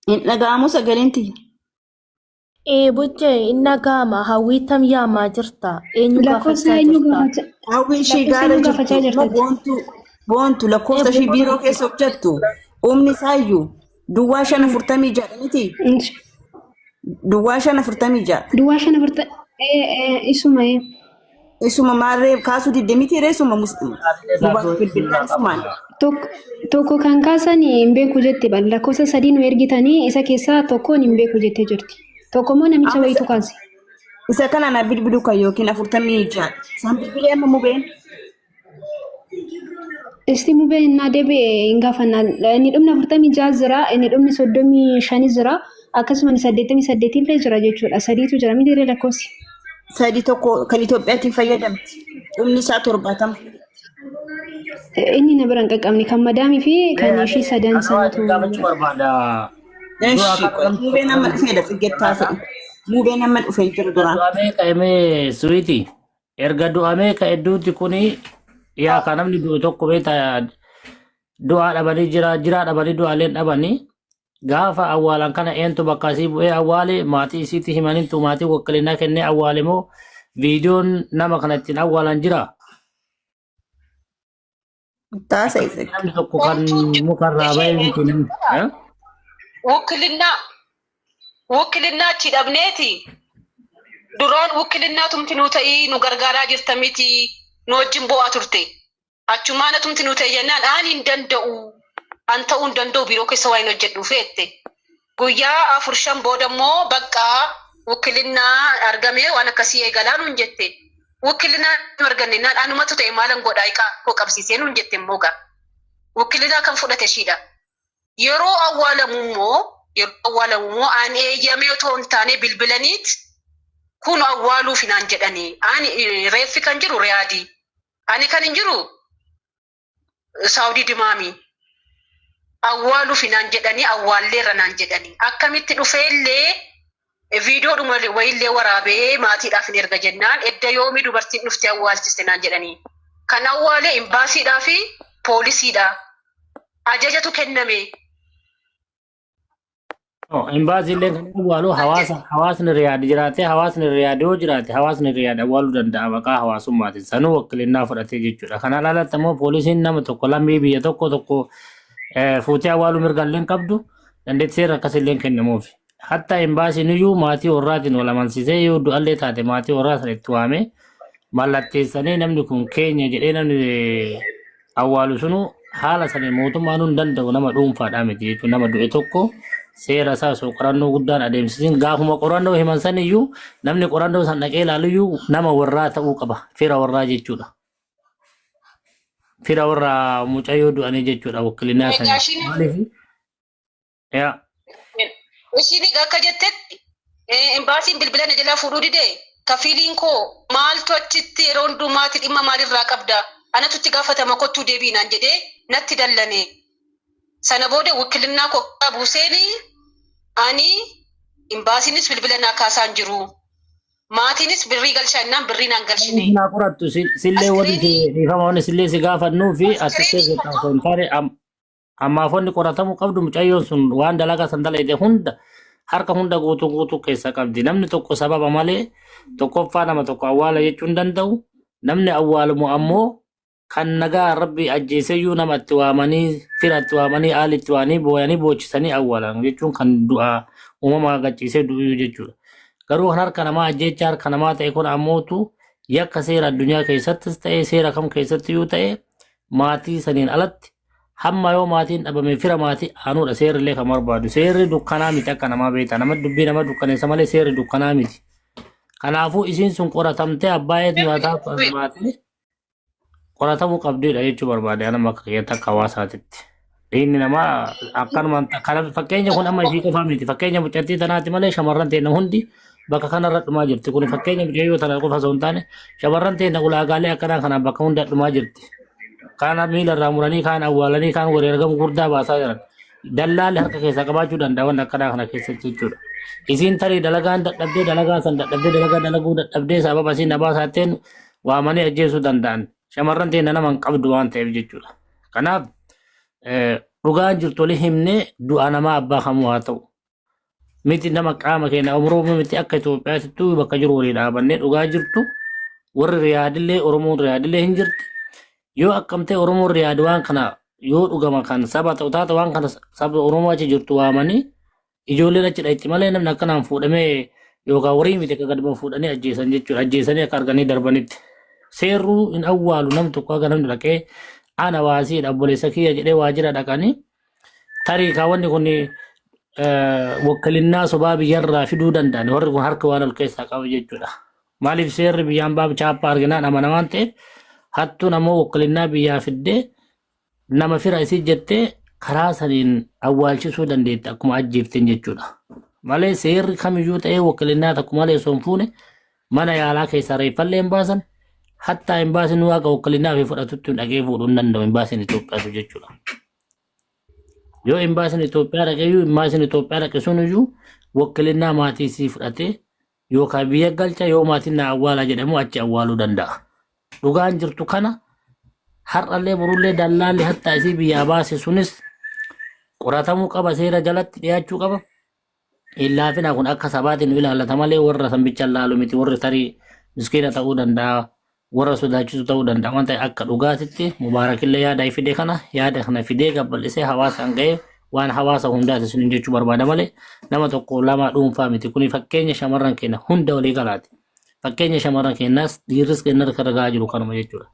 Hin dhaga'amu sagalentii. Buche inna gama hawwitam yaamaa jirta. Eenyu lakkoofsa gaafachaa eenyu jirta? gaafachaa Hawwi ishee lakkoofsa gaara eenyu jirtu gaafachaa immoo jirtati. boontu lakkoofsa ishee biiroo keessa hojjettu. Humni isaayyuu duwwaa 546 miti. Duwwaa 546. Duwwaa shan afurta isuma Isuma maarree kaasuu didde miti reessuma bilbilaan isumaan. tokko kan kaasan hin beeku jette bal lakkoofsa sadii nu ergitanii isa keessaa tokkoon hin beeku jettee jirti. Tokko immoo namicha Amma wayitu kaase. isa kana na bilbiluu kan yookiin 46. Isaan bilbilee amma mubeen. Isti mubee innaa deebi'e hin gaafannaa. Inni dhumni 46 jira, inni dhumni 35 jira, akkasuma 88 illee jira jechuudha. Sadiitu jira miti irree lakkoofsi. Sadii tokko kan Itoophiyaatiin fayyadamti. Humni isaa 70. Inni na bira hin qaqqabne kan madaamii fi kan ishii sadan sanatu. gaafachuu barbaada. Mubeen amma dhufeedha figgettaa ta'e. Mubeen amma dhufee jiru duraan. Du'amee ka'emee suwiiti. Erga du'amee ka'e duuti kuni yaa kan namni du'u tokko beektaa du'aa dhabanii jiraa dhabanii du'aaleen dhabanii gaafa awwaalan kana eentu bakka asii bu'ee awwaale maatii isiitti himaniintu maatii wakkilinaa kennee awwaale moo viidiyoon nama kana ittiin awwaalan jira. Taasa isa. Namni tokko kan mukarraa bahee miti namni. Wukilinaa achi dhabneeti. Duraan wukilinaa tumti nu ta'ii nu gargaaraa jirta miti nu wajjin bu'aa turte. Achumaan tumti nu ta'e jennaan aan hin danda'u. An ta'uu hin danda'u biiroo keessa waa hin hojjedhu feette. Guyyaa 4-5 booda immoo bakka wukilinaa argamee waan akkasii eegalaa nuun jette. Wukilinaa nu arganne naan anumatu ta'e maalan godhaa iqaa koo qabsiisee nuun jette immoo gaa. Wukilinaa kan fudhate shiidha. Yeroo awwaalamu immoo aan eeyyamee otoo hin taane bilbilaniit kun awwaaluuf naan jedhanii. Ani reeffi kan jiru Riyaadii. Ani kan hin jiru Saawudii Dimaamii. Awwaaluuf naan jedhanii awwaalleerra naan jedhanii. Akkamitti dhufeellee viidiyoodhuma wayillee waraabee maatiidhaaf hin erga jennaan edda yoomii dubartiin dhuftee awwaalchiste naan jedhanii. Kan awwaalee imbaasiidhaa fi poolisiidha. Ajajatu kenname. Imbaasiillee kan awwaalu hawaasni riyaad jiraate hawaasni riyaad yoo jiraate hawaasni riyaad awwaaluu danda'a maqaa hawaasummaatiin sanuu wakkilinaa fudhatee jechuudha. Kana alatti immoo poolisiin nama tokko lammii biyya tokko fuutee awwaaluu mirgalleen qabdu dandeettii seera akkasillee kennamuuf. Hatta imbaasiin iyyuu maatii warraatiin wal amansiisee yoo du'allee taate maatii warraa sana itti waamee mallatteessanii namni kun keenya jedhee namni awwaalu sunu haala saniin mootummaan hin danda'u nama dhuunfaadhaa miti jechuudha. Nama du'e tokko seera isaa osoo qorannoo guddaan adeemsisin gaafuma qorannoo himan san iyyuu namni qorannoo san dhaqee ilaalu iyyuu nama warraa ta'uu qaba. Fira warraa jechuudha. Fira warraa mucayyoo du'anii jechuudha wakkilinaa sanii. Maaliif? Yaa. Ishiin akka jettetti imbaasiin bilbila na jalaa fuudhuu didee kafiiliin koo maaltu achitti yeroo hundumaatti dhimma maalirraa qabda anatu itti gaafatama kottuu deebiinaan jedhee natti dallane. Sana booda wakkilinaa koo buuseeni ani imbaasiinis bilbila naa kaasaan jiru. Maatiinis birrii galchannaan birrii naan galchine. Naa qorattu sillee waliin dhiifama wanni sillee si gaafannuu fi asitti osoo hin taane ammaaf wanni qoratamuu qabdu mucayyoon sun waan dalagaa san dalagde hunda harka hunda guutuu keessa qabdi. Namni tokko sababa malee tokkoffaa nama tokko awwaala jechuu hin danda'u. Namni awwaalamu ammoo kan nagaa rabbi ajjeeseyyuu nama itti waamanii fira itti waamanii haala itti waanii booyanii boochisanii awwaalan jechuun kan du'aa uumamaa gachiisee du'uu jechuudha. Garuu kan harka namaa ajjeechaa harka namaa ta'e kun ammootu yakka seera addunyaa keessattis ta'e seera kam keessattiyyuu ta'e maatii saniin alatti hamma yoo maatiin dhabame fira maatii aanuudha seerrillee kan barbaadu. Seerri dukkanaa miti akka namaa beekta. Nama dubbii nama dukkaneessa malee seerri dukkanaa miti. Kanaafuu isiin sun qoratamtee abbaa nyaataa maatii qoratamuu qabdudha jechuu barbaade nama akka keeyyata akka hawaasaatitti. Dhiinni namaa akkanuma fakkeenya kun amma isii qofaa miti. Fakkeenya mucattii tanaati malee shamarran ta'e hundi bakka kanarra dhumaa jirti. Kun fakkeenya mucayyoo tana qofa osoo hin taane shamarran ta'e ulaagaalee akkanaa kanaan bakka hunda dhumaa jirti. Kaan miila irraa muranii kaan awwaalanii kaan wareergamu guddaa baasaa jiran. Dallaalli harka keessaa qabaachuu danda'a waan akkanaa kana keessatti jechuudha. Isiin tarii dalagaan dadhabdee dalagaa san dadhabdee dalagaa dalaguu dadhabdee sababa isiin nabaasaatteen waamanii ajjeesuu danda'an. Shamarran ta'e nama hin qabdu waan ta'eef jechuudha. Kanaaf dhugaan jirtu olii himnee du'a namaa abbaa kamuu haa ta'u. miti nama qaama keenya Oromoo miti akka Itoophiyaatittuu bakka jiru walii dhaabannee dhugaa jirtu warri riyaadillee Oromoon riyaadillee hin jirti yoo akkamtee Oromoon riyaad waan kana yoo dhugama kan saba ta'u taata waan kana saba Oromoo achi jirtu waamanii ijoolleen achi dha'itti malee namni akkanaan fuudhamee yookaan warii miti akka gaduma fuudhanii ajjeesan jechuudha ajjeesanii akka arganii darbanitti seerruu hin awwaalu nam tokko akka namni dhaqee ana waasiidha obboleessa kiyya jedhee waajjira dhaqanii tarii kaawwanni kun wakilinnaa sobaa biyyarraa fiduu danda'an warri kun harka waan ol keessaa qabu jechuudha. Maaliif seerri biyyaan baabu chaappaa arginaan amana waan ta'eef hattuun ammoo wakilinnaa biyyaa fiddee nama fira isii jettee karaa saniin awwaalchisuu dandeetti akkuma ajjeefteen jechuudha. Malee seerri kamiyyuu ta'ee wakilinnaa takku malee osoo hin fuune mana yaalaa keessaa reeffallee hin baasan hattaa hin baasin waaqa wakilinnaa fi fudhatutti hin dhaqee fuudhuu hin danda'u hin baasin Itoophiyaatu jechuudha. Yoo imbaasin Itoophiyaa dhaqeeyyuu imbaasin Itoophiyaa dhaqe suniyyuu wakilinnaa maatii isii fudhatee yookaan biyya galcha yoo maatiin na awwaala jedhamu achi awwaaluu danda'a. Dhugaan jirtu kana har'allee borullee dallaallee hattaa isii biyyaa baase sunis qoratamuu qaba seera jalatti dhiyaachuu qaba. Illaafina kun akka sabaatiin nu ilaallata malee warra sanbicha laalu miti warri tarii miskiina ta'uu danda'a warra sodaachisu ta'uu danda'a waan ta'e akka dhugaatitti mubaarakillee yaada fide kana yaada kana fidee gabbal'isee hawaasaan ga'ee waan hawaasa hundaati sun jechuu barbaada malee nama tokko lama dhuunfaa miti kuni fakkeenya shamarran keenya hunda walii galaati fakkeenya shamarran keenyaas dhiirris keenya irra gahaa jiru kanuma jechuudha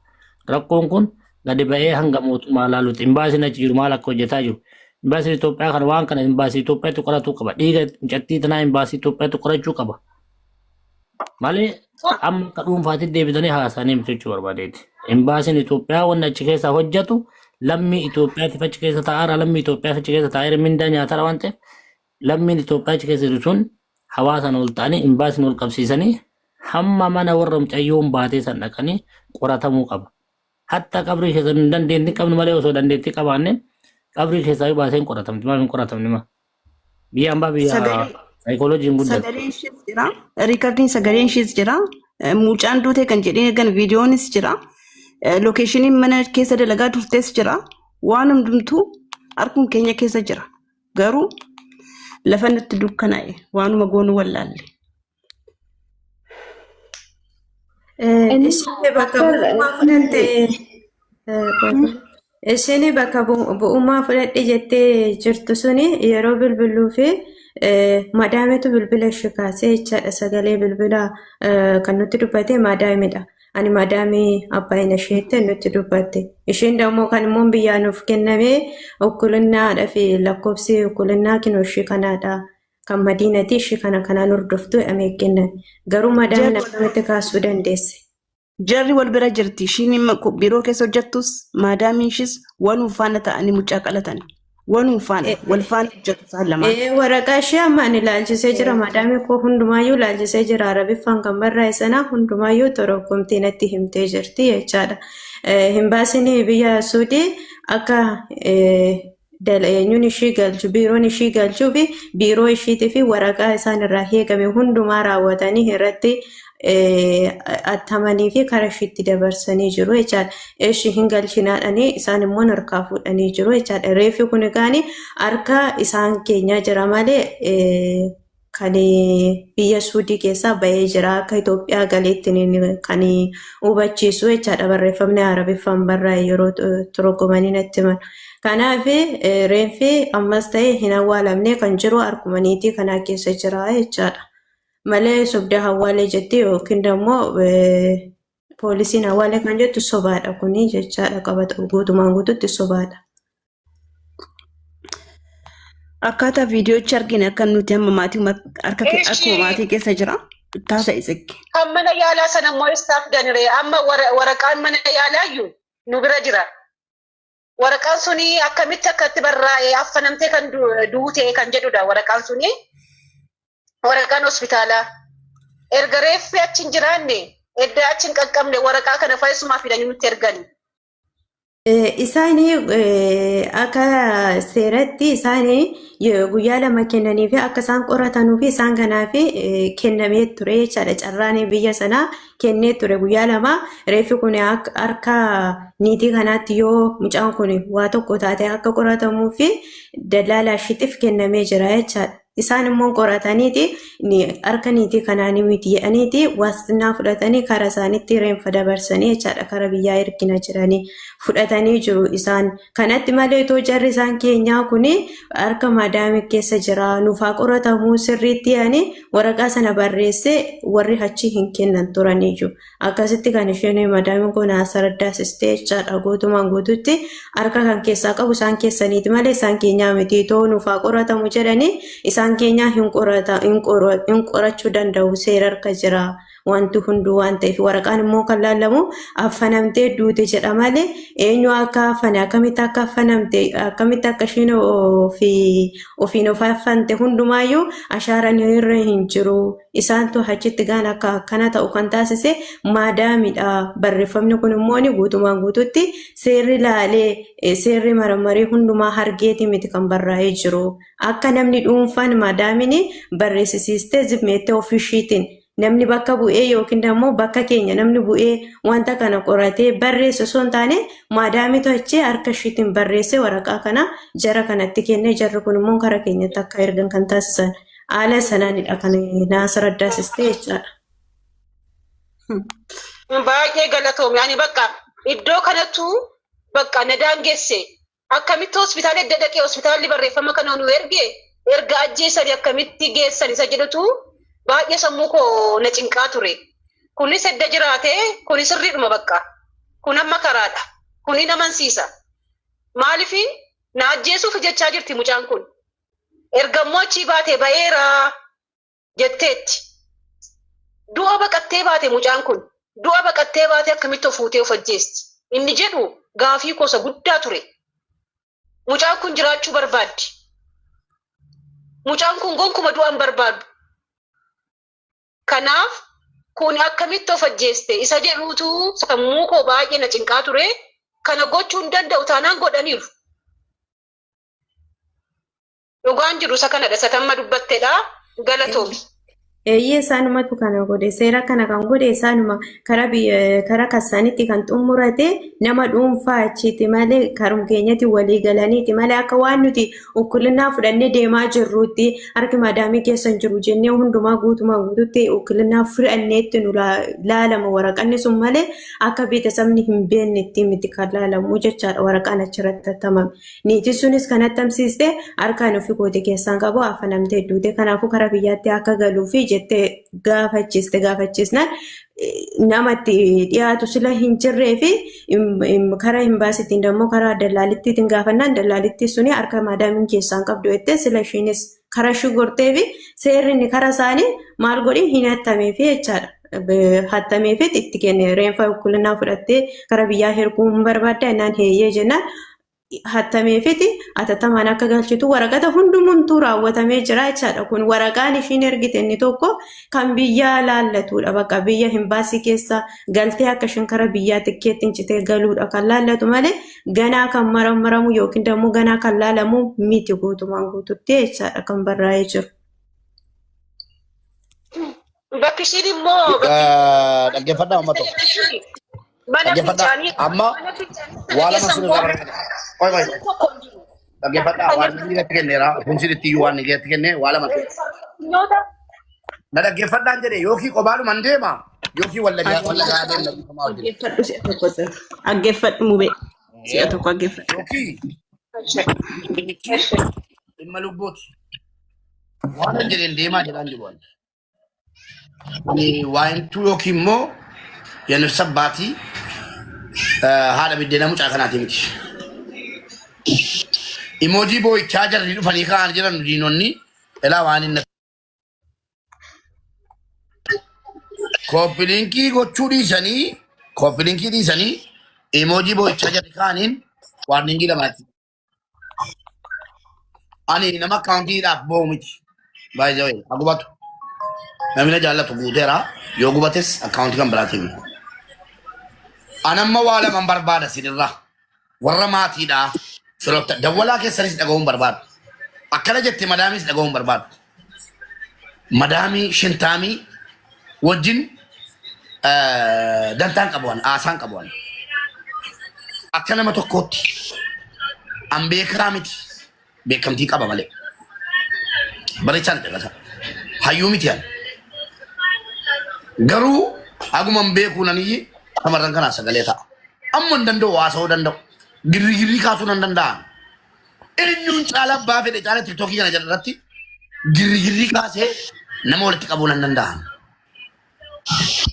rakkoon kun gadi ba'ee hanga mootummaa laaluuti imbaasiin achi jiru maal akka hojjetaa jiru imbaasiin Itoophiyaa kana waan kana imbaasii Itoophiyaatti qoratuu qaba dhiiga mucattii tanaa imbaasii Itoophiyaatti qorachuu qaba malee amma akka dhuunfaatti deebitanii haasanii miti jechuu barbaadeeti. Imbaasiin Itoophiyaa wanni achi keessa hojjetu lammii Itoophiyaatiif achi keessa taa'aara lammii Itoophiyaaf achi keessa taa'eera mindaa nyaatara waan ta'eef lammiin Itoophiyaa achi keessa jiru sun hawaasan ol ta'anii imbaasiin ol qabsiisanii hamma mana warra mucayyoon baatee san dhaqanii qoratamuu qaba. Hatta qabrii keessa hin dandeettii qabnu malee osoo dandeettii qabaanne qabrii keessaa baaseen qoratamti maal hin qoratamni ma biyya hambaa biyya saayikooloojiin guddatu. Sagaleen ishees jira. Riikardiin sagaleen ishees jira. Mucaan duutee kan jedhee gan viidiyoonis jira. Lookeeshiniin mana keessa dalagaa turtees jira. Waan hundumtuu harkuun keenya keessa jira. Garuu lafa nutti dukkanaa'e waanuma goonu wallaalle. Isheen bakka bu'ummaa fudhadhe jettee jirtu suni yeroo bilbiluu fi madaametu bilbila ishee kaasee jechaadha sagalee bilbila kan nutti dubbate madaamidha. Ani madaamii abbaayina isheetti nutti dubbatte. Isheen dammoo kan immoo biyyaa nuuf kenname ukkulinnaadha fi lakkoofsi ukkulinnaa kinoo ishee kanaadha. Kan madiinati ishee kana kanaan hordoftu amee kennan. Garuu madaamii akkamitti kaasuu dandeesse? Jarri wal bira jirti. Ishiin biiroo keessa hojjettus maadaamiin ishis waan faana ta'anii mucaa qalatan. Waan faana wal faana hojjetu isaan lamaan. Waraqaa ishee ammaan ilaalchisee jira. Maadaamii koo hundumaayyuu ilaalchisee jira. Arabiffaan kan barraa'e sana hundumaayyuu torogomtee natti himtee jirti jechaadha. Imbaasiin biyya Suudii akka eenyuun ishii galchu biiroon ishii galchuu fi biiroo ishiitii fi waraqaa isaan irraa eegame hundumaa raawwatanii irratti attamanii fi karaa ishiitti dabarsanii jiru jechaadha. Ishii hin galchinaadhanii isaan immoo harkaa fuudhanii jiru jechaadha. Reeffi kun egaanii harka isaan keenyaa jira malee kan biyya Suudii keessaa bahee jira akka Itoophiyaa galeetti kan hubachiisu jechaadha. Barreeffamni Arabiffaan barraa'e yeroo torogomanii natti himan. Kanaaf reeffi ammas ta'e hin awwaalamne kan jiru harkumaniitii kanaa keessa jira jechaadha. Malee sobda awwaalee jettee yookiin immoo poolisiin awwaalee kan jettu sobaadha kuni jechaadha qabata guutumaan guututti sobaadha. Akkaataa viidiyoochi argine akka nuti amma maatii akkuma maatii keessa jira taasa isakki. Kan mana yaalaa sana immoo istaaf daniree amma waraqaan mana yaalaa iyyuu nu bira jira. Waraqaan suni akkamitti akkatti barraa'ee affanamtee kan duute kan jedhudha waraqaan suni. Waraqaan hospitaalaa erga reeffi achi hin jiraanne edda achi hin qaqqabne waraqaa kana fayyisumaa fidanii nutti ergani. Isaanii akka seeratti isaanii guyyaa lama kennanii fi akka isaan qoratanuu fi isaan kanaaf kennamee ture jechaadha. Carraan biyya sanaa kennee ture guyyaa lama reeffi kun harka niitii kanaatti yoo mucaan kun waa tokko taate akka qoratamuu fi dallaalaa ishiitiif kennamee jira jechaadha. isaan immoo qorataniiti harka niitii kanaan miti jedhaniiti waastinaa fudhatanii karaa isaaniitti reenfa dabarsanii jechaadha karaa biyyaa ergina jiranii fudhatanii jiru isaan kanatti malee itoo jarri isaan keenyaa kuni harka madaamii keessa jira nuufaa qoratamuu sirriitti yaani waraqaa sana barreesse warri achi hin kennan turanii jiru akkasitti kan isheen madaamiin kun asardaasistee jechaadha guutumaan guututti harka kan keessaa qabu isaan keessaniiti malee isaan keenyaa miti itoo nuufaa qoratamu jedhanii isaan keenyaa hin qorachuu danda'u seera harka jira wanti hunduu waan ta'eef waraqaan immoo kan laallamu affanamtee duute jedha malee eenyu akka affane akkamitti akka affanamte akkamitti akka isheen ofiin of affante hundumaayyuu ashaaraan irra hin jiru isaantu achitti gaan akka akkana ta'u kan taasise maadaamidha barreeffamni kun immoo guutumaan guututti seerri laalee seerri marmarii hundumaa hargeeti miti kan barraa'ee jiru akka namni dhuunfaan maadaamini barreessisiistee zibmeettee ofishiitiin namni bakka bu'ee yookiin immoo bakka keenya namni bu'ee wanta kana qoratee barreesse osoo hin taane maadaamitu achi harka ishiitiin barreesse waraqaa kana jara kanatti kennee jarri kun immoo karaa keenyatti akka ergan kan taasisan haala sanaanidha kan naasar addaasistee jechaadha. Baay'ee galatoome ani bakka iddoo kanattu bakka na daangesse akkamitti hospitaala edda dhaqee hospitaalli barreeffama kana nu erga ajjeesanii akkamitti geessan isa jedhutu baay'ee sammuu koo na cinqaa ture. Kunis edda jiraate kunis sirriidhuma bakka. Kun amma karaadha. Kuni namansiisa. Maaliif na ajjeesuuf jechaa jirti mucaan kun. Ergammoo achii baate ba'eera jetteetti. Du'a baqattee baate mucaan kun. Du'a baqattee baate akkamitti of fuutee of ajjeesti. Inni jedhu gaafii gosa guddaa ture. Mucaan kun jiraachuu barbaaddi. Mucaan kun gonkuma du'an barbaadu. Kanaaf kun akkamitti of ajjeeste isa jedhuutu sammuu koo baay'ee na cinqaa ture kana gochuu hin danda'u taanaan godhaniiru. Dhugaan jiru isa kanadha isa tamma dubbatteedha galatoomi. Eeyyee isaanumatu kana godhe seera kana kan godhe isaanuma karaa kasaanitti kan xumurate nama dhuunfaa achiiti malee karum keenyatti walii galaniiti malee akka waan nuti ukkulinnaa fudhannee deemaa jirruutti harki madaamii keessa jiru jennee hundumaa guutumaa guututti ukkulinnaa fudhanneetti nu laalama waraqanni sun malee akka beeksisni hin beeknetti miti kan laalamu jechaadha waraqaan achirratti hattamame. Niitiin sunis kan hattamsiiste harkaan ofii kooti keessaan qabu affanamtee duute kanaafuu karaa biyyaatti akka galuufi jettee gaafachisnaan namatti dhiyaatu sila hin jirree fi karaa imbaasiitiin immoo karaa dallaalittiin gaafannaan dallaalittii suni harka madaamiin keessaan qabdu jettee sila ishiinis karaa ishii gortee fi seerri inni karaa isaanii maal godhi hin hattamee fi jechaadha. Hattamee fi itti kenne reenfa ukkulinnaa fudhattee karaa biyyaa erguu hin barbaadda innaan heeyyee jennaan. Hattamee fi atattamaan akka galchitu waraqata hundumtuu raawwatamee jira jechaadha. Kun waraqaan ishiin ergite inni tokko kan biyyaa laallatudha. Bakka biyya imbaasii keessa galtee akka ishiin karaa biyyaa tikkeettiin citee galuudha kan laallatu malee ganaa kan maramu yookiin immoo ganaa kan laalamu miti guutumaan guututti jechaadha kan barraa'ee jiru. Bakki ishiin immoo dhaggeeffadhaa uummata. Dhaggeeffadhaa amma waa lama sun irraa barbaada. Dhaggeeffadhaa waan inni gatti kenneera. Kun itti iyyuu waan inni gatti kenne waa lama. Na dhaggeeffadhaan jedhee yookiin qobaadhumaan deema yookiin wallagaa deemna bifamaa hojjetu. Dhaggeeffadhu si'a tokko sir. Dhaggeeffadhu mubee. Si'a tokko dhaggeeffadhu. Yookiin dhimma lubbuuti. Waan jedheen deemaa jedhaan jiru. Waantu yookiin immoo yennu sabbaatii haadha biddeena mucaa kanaati miti. Emoojii boo'ichaa jarri dhufanii ka'an jiran diinonni ilaa waan inni koppiliinkii gochuu dhiisanii emoojii boo'ichaa jarri ka'aniin waarningii lamaati. Ani nama akkaawuntiidhaaf boo'u miti. Baay'ee jabe agubatu. Namni jaallatu guuteera yoo gubates akkaawuntii kan biraatiin. Anamma waa lama barbaada sinirraa warra maatiidhaa. Firoota dawwalaa keessanis dhaga'uun barbaadu. Akkana jettee madaamis dhaga'uun barbaadu. Madaamii shintaamii wajjin dantaan qabuwan aasaan qabuwan. Akka nama tokkootti an beekaa miti beekamtii qaba malee. bareechaan dhagata hayyuu miti yan garuu aguman beekuu naniyyi shamarran kanaa sagalee ta'a amma hin danda'u haasa'uu danda'u girrigirrii kaasuu nan danda'an eenyuun caalaa abbaa fedhe caalaa tiktookii kana jalatti girrigirrii kaasee nama walitti qabuu nan danda'an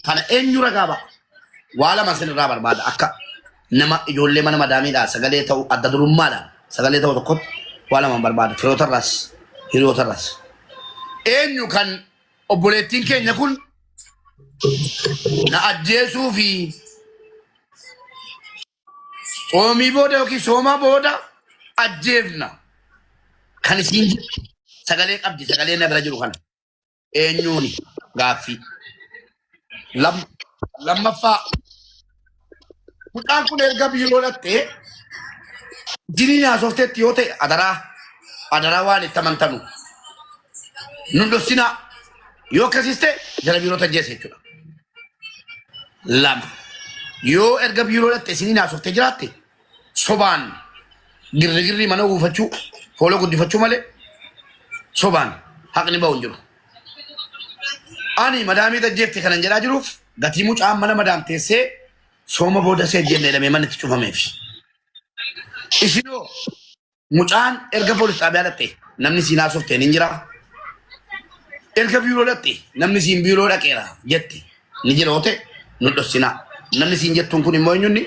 kana eenyu ragaa ba'a waa lama sinirraa barbaada akka nama ijoollee mana madaamiidhaa sagalee ta'u adda durummaadhaan sagalee ta'u tokkotti waa lama barbaada firootarraas hiriyootarraas eenyu kan obboleettiin keenya kun na ajjeesuu fi soomii booda yookiin soomaa booda ajjeefna kan isiin sagalee qabdi sagalee na bira jiru kana eenyuuni gaaffii lammaffaa mucaan kun erga biiroo dhattee jinii naasofteetti yoo ta'e adaraa waan itti amantanu nu dhossinaa yoo akkasiste jala biiroo tajjeessa jechuudha. Lama yoo erga biiroo dhatte isinii naasoftee jiraatte sobaan girrigirrii mana uffachuu fooloo guddifachuu malee sobaan haqni ba'u hin jiru. Ani madaamii tajjeefte kanan jedhaa jiruuf gatii mucaan mana madaam teessee sooma booda see jenne jedhamee manni itti cufameef. Isinoo mucaan erga poolis xaabiyaa dhatte namni siin haasofteen hin jiraa. Erga biiroo dhatte namni siin biiroo dhaqeera jette ni jira yoo ta'e nu dhossinaa. Namni siin jettuun kun immoo eenyunni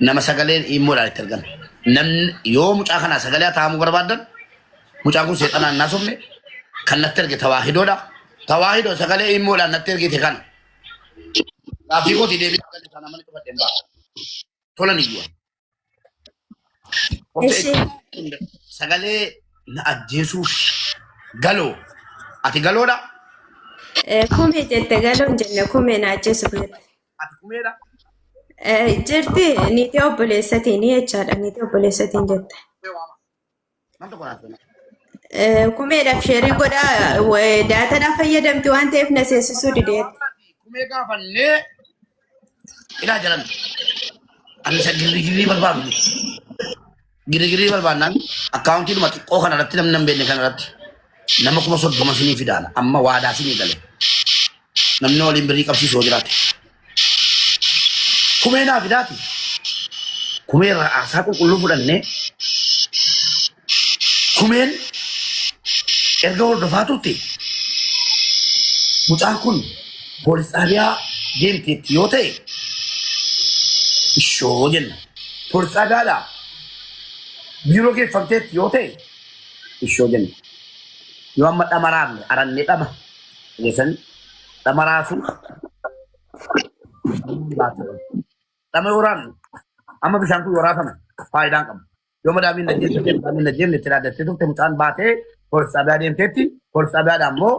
nama sagalee immoodhaan itti argame. Namni yoo mucaa kanaa sagalee taa'amuu barbaadan mucaan kun seexanaan naasofne kan natti erge tawaahidoodha. Tawaahidoo sagalee immoodhaan natti ergite kana. Gaaffii kooti deebii sagalee sana mana cufadheen ba'a. Tolan iyyuu. Sagalee na ajjeesuuf galoo. Ati galoodha? Kumee jette galoon jenne kumee na ajjeesuuf jette. Ati kumeedha? Jirti niitii obboleessatiin jechaadha niitii obboleessatiin jette. Nam tokko naaf Kumeedhaaf sheerii godhaa daataadhaan fayyadamti waan ta'eef na seensisuu dideetti. Kumee gaafannee ilaa jalan ani isa girrigirrii barbaadu miti. Girrigirrii barbaannaan akkaawuntii dhuma xiqqoo kanarratti namni hin beekne kanarratti nama 30 sinii fidaana amma waadaa sinii gale namni waliin birrii qabsiisuu jiraate. Kumee naa fidaati. Kumee irraa aasaa qulqulluu fudhannee kumeen erga hordofaa turte mucaan kun poolis xaabiyaa deemteetti yoo ta'e ishoo jenna. Poolis xaabiyaadhaa biiroo geeffamteetti yoo ta'e ishoo jenna. Yoo amma dhamaraafne arannee dhama geessan dhamaraasu dhama yoo raafne amma bishaan kun yoo raafame faayidaan qaba. Yoo madaamiin na jeemne itti dhaaddattee turte mucaan baatee poolis xaabiyaa deemteetti poolis xaabiyaadhaa immoo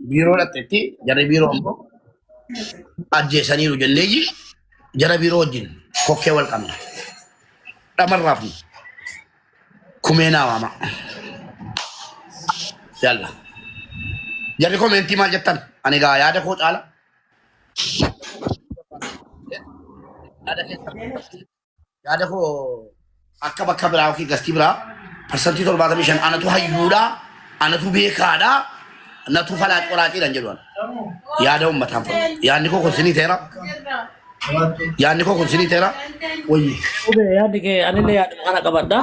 biiroo dhaqxeetti jarri biiroo immoo ajjeesaniiru jenneeyyi jara biiroo wajjin kokkee wal qabna. Dhamarraafne kumee naa waama. Yalla. Jarri koomeentii maal jettan? Ani gaa yaada koo caala. Yaada koo akka bakka biraa yookiin gastii biraa parsantii 75 anatu hayyuudhaa, anatu beekaadhaa, anatu falaa qoraaxiidhaan jedhuun. Yaada uummataan fudhatu. Yaadni koo kun sinii teera. Yaadni koo kun sinii teera. Wayyi. Yaadni kee anillee yaaduma kana qabadha.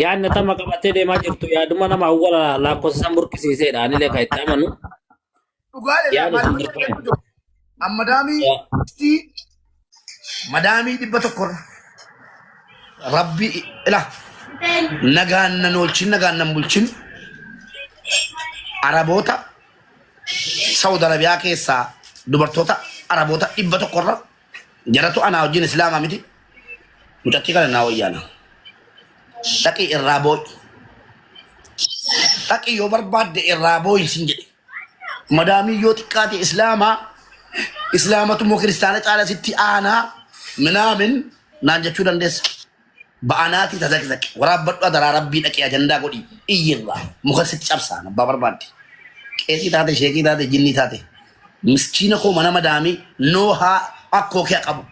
Yaadni tama qabattee deemaa jirtu yaaduma nama awwaala lakkoofsa murkisiiseedha anillee kan itti amanu. Dhugaalee madaamii dhibba tokkorra rabbi ila nagaan nan oolchin nagaan nan bulchin araboota Saudi Arabiyaa keessaa dubartoota araboota dhibba tokkorra jaratu anaa wajjin islaamaa miti mucattii kana naa wayyaana dhaqii irraa boo'i dhaqii yoo barbaadde irraa boo'i sin jedhe madaamii yoo xiqqaate islaamatu moo kiristaana caala sitti aanaa minaamin naan jechuu dandeessa. Ba'anaati tazakzaki waraabbadhu adaraa rabbii dhaqee ajandaa godhi iyyirraa muka sitti cabsaan abbaa barbaadde. Qeesii taate sheekii taate jinnii taate miskiina koo mana madaamii noo haa akkoo kee qabu.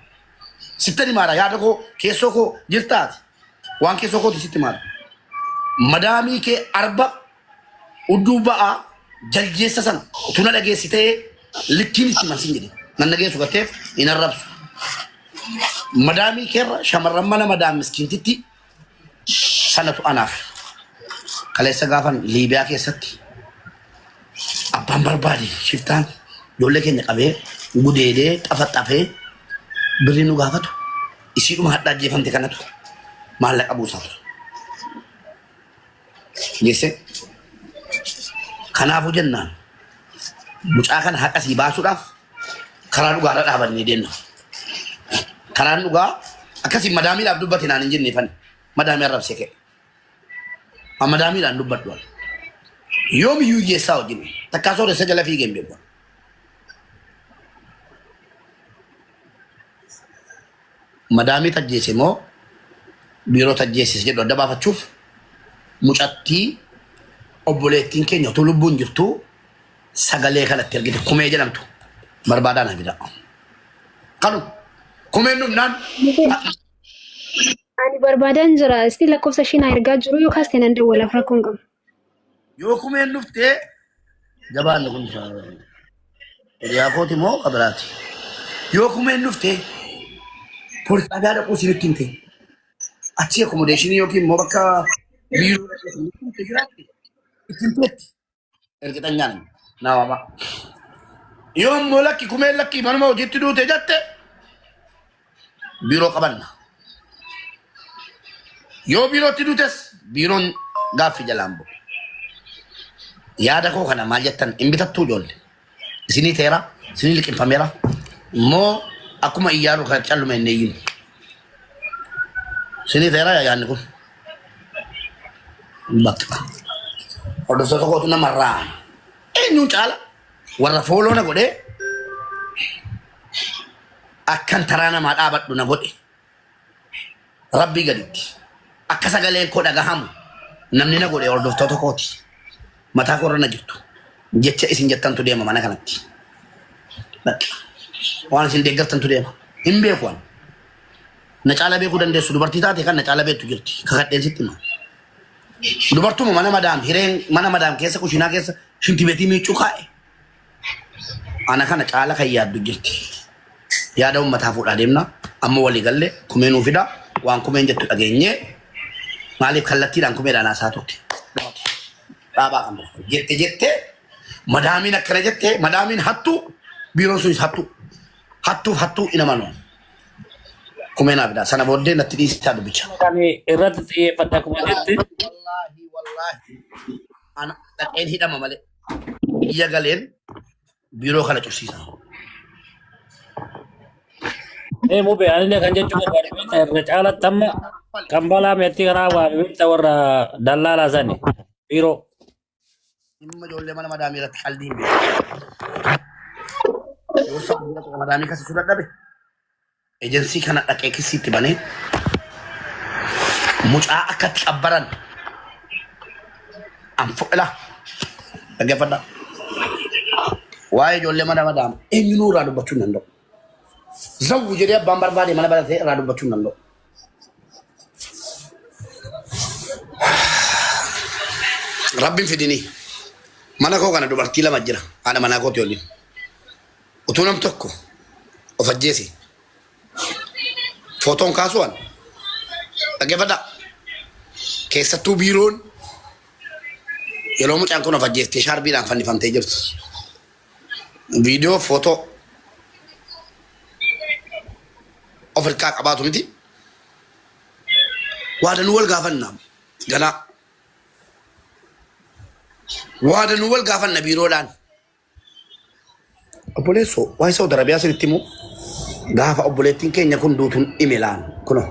Sittani maara yaada koo keessoo koo jirtaati waan keessoo kooti sitti maal madaamii kee arba udduu ba'aa jaljeessa sana utuu na dhageessitee likkiin itti mansin jedhe nan dhageessu gatteef hin arrabsu madaamii keerra shamarran mana madaam miskiintitti sanatu anaaf kaleessa gaafan Liibiyaa keessatti abbaan barbaade shiftaan ijoollee keenya qabee gudeedee xafaxafee birrii nu gaafatu isiidhuma hadhaa ajjeefamte kanatu maallaqa buusaa ture. Jesse kanaafuu jennaan mucaa kana haqasii baasuudhaaf karaa dhugaarra dhaabannee deemna. Karaan dhugaa akkasii madaamiidhaaf dubbate naan hin jenne fanne madaamii arrabsee ka'e. Madaamiidhaan dubbadhu. Yoomiyyuu hiyyeessaa wajjin takkaa sooressa jala fiigee hin beeku. Madaamii tajjeese moo biiroo tajjeessis jedhu adda baafachuuf mucattii obboleettiin keenya utuu lubbuun jirtu sagalee kanatti ergite kumee jedhamtu barbaadaan hafida. Kanu kumeen dhumnaan Ani barbaadan jira. Isti lakkoofsa ishii naa ergaa jiru yookaas teenan dawwalaaf rakkoon qabu. yoo kumeen dhuftee jabaan kun hiriyaa kooti moo qabiraati yoo kumeen dhuftee poolis xaabiyaa dhaquu sinitti himte achi akkomodeeshinii yookiin immoo bakka biiroo dhaqee jiraatti itti himteetti ergixanyaan naawama yoo immoo lakki kumeen lakki manuma hojiitti duute jette biiroo qabanna yoo biirootti duutes biiroon gaaffii jalaan bu'u yaada koo kana maal jettan hin bitattuu ijoollee isinii teera isinii liqinfameera immoo akkuma iyyaaru kan callume hin eeyyin isinii teera yaadni kun bakka hordoftoota kootu namarraa eenyuun caala warra fooloona godhee akkan taraa namaa dhaabadhu na godhe rabbii gaditti akka sagaleen koo dhagahamu namni na godhe hordoftoota kooti mataa korra na jirtu jecha isin jettantu deema mana kanatti waan isin deeggartantu deema hin beeku waan na caala beekuu dandeessu dubartii taate kan na caala beektu jirti kakadheen sitti ma dubartuma mana madaam hireen mana madaam keessa kushinaa keessa shintibeetii miicuu kaa'e ana kana caala kan yaaddu jirti yaada ummataa fuudhaa deemna amma walii galle kumeenuu fida waan kumeen jettu dhageenyee maaliif kallattiidhaan kumeedhaan haasaa turte dhaabaa kan jette madaamiin akkana jette madaamiin hattuu biiroon sunis hattuu inamanu kumeenaa fida sana booddee natti dhiisisaa dubbicha. Kami irratti xiyyeeffadha akkuma jette. Wallaahi ana dhaqeen hidhama malee biyya galeen biiroo kana cufsiisa. Mube anillee kan jechuun barbaadu irra caalatti amma kan balaa meetti karaa waamee warra dallaalaa sani biiroo. Dhimma ijoollee mana madaamii irratti qalbii hin beeku. Yoo sababii madaamii kasi dadhabe ejensii kana dhaqee kisiitti banee mucaa akkatti qabbaran anfu'ila dhaggeeffadha. Waa'ee ijoollee mana madaam eenyunuu irraa dubbachuu hin danda'u. Zawwu jedhee abbaan barbaade mana baratee irraa dubbachuu hin danda'u. Rabbiin fidinii mana koo kana dubartii lama jira haadha manaa kooti waliin. Utuu nam tokko of ajjeese footoon kaasuwan dhaggeeffadha. Keessattuu biiroon yeroo mucaan kun of ajjeestee shaarbiidhaan fannifamtee jirtu. Viidiyoo footoo of hirkaa qabaatu miti. Waadanuu wal gaafanna ganaa. Waadanuu wal gaafanna biiroodhaan. Obboleessoo waa isa Saudi Arabiyaa sirriitti immoo gaafa obboleettiin keenya kun duutuun imeelaan kunoo.